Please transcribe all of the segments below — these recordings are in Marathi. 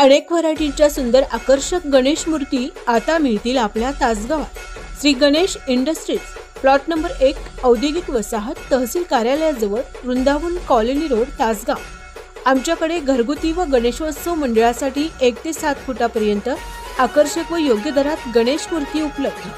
अनेक व्हरायटीच्या सुंदर आकर्षक गणेश मूर्ती आता मिळतील आपल्या तासगावात। Shri Ganesh industries, plot number 1, औद्योगिक वसाहत, तहसील कार्यालयाजवळ, वृंदावन कॉलनी रोड, तासगाव। आमच्याकडे घरगुती व गणेशोत्सव मंडळासाठी 1 ते 7 फुटापर्यंत आकर्षक व योग्य दरात गणेश मूर्ती उपलब्ध।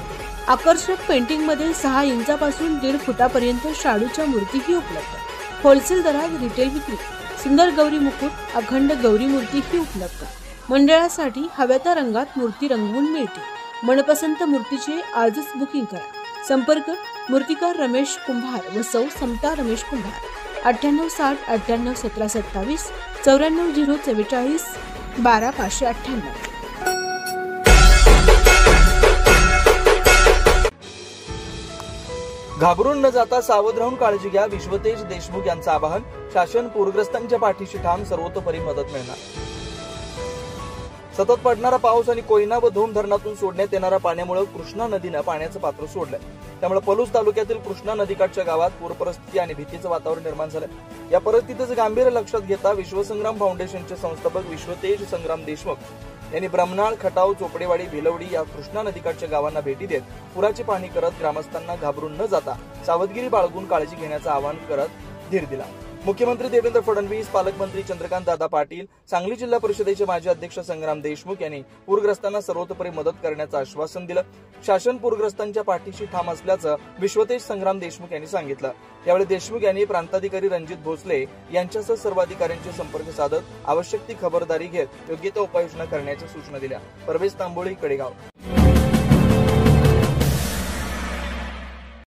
आकर्षक पेंटिंग मध्ये 6 इंचापासून 1.5 फुटापर्यंत शाडूच्या मूर्तीही उपलब्ध। होलसेल दरात रिटेल विक्री। सुंदर गौरी मुकुट, अखंड गौरी मूर्ती ही उपलब्ध। मंडळासाठी हव्या त्या रंगात मूर्ती रंगवून मिळते। मनपसंत मूर्तीचे आजच बुकिंग करा। संपर्क मूर्तिकार रमेश कुंभार व सौ समता रमेश कुंभार 9860 98 17 27 94 044 12 598। घाबरून न जाता सावध राहून काळजी घ्या, विश्वतेज देशमुख यांचं आवाहन। शासन पूरग्रस्तांच्या पाठीशी ठाम, सर्वतोपरी मदत मिळणार। सतत पडणारा पाऊस आणि कोयना व धोम धरणातून सोडण्यात येणाऱ्या पाण्यामुळे कृष्णा नदीनं पाण्याचं पात्र सोडलंय। त्यामुळे पलूस तालुक्यातील कृष्णा नदीकाठच्या गावात पूर परिस्थिती आणि भीतीचं वातावरण निर्माण झालंय। या परिस्थितीचं गांभीर्य लक्षात घेता विश्वसंग्राम फाउंडेशनचे संस्थापक विश्वतेज संग्राम देशमुख यांनी ब्रह्मनाळ, खटाव, चोपडेवाडी, भिलवडी या कृष्णा नदीकाठच्या गावांना भेटी देत पुराची पाहणी करत ग्रामस्थांना घाबरून न जाता सावधगिरी बाळगून काळजी घेण्याचं आवाहन करत धीर दिला। मुख्यमंत्री देवेंद्र फडणवीस, पालकमंत्री चंद्रकांत दादा पाटील, सांगली जिल्हा परिषदेचे माजी अध्यक्ष संग्राम देशमुख यांनी पूरग्रस्तांना सर्वतोपरी मदत करण्याचं आश्वासन दिलं। शासन पूरग्रस्तांच्या पाठीशी ठाम असल्याचं विश्वतेज संग्राम देशमुख यांनी सांगितलं। यावेळी देशमुख यांनी प्रांताधिकारी रणजित भोसले यांच्यासह सर्व अधिकाऱ्यांचे संपर्क साधत आवश्यक ती खबरदारी घेत योग्य त्या उपाययोजना करण्याच्या सूचना दिल्या। परवेश तांबोळी, कडेगाव।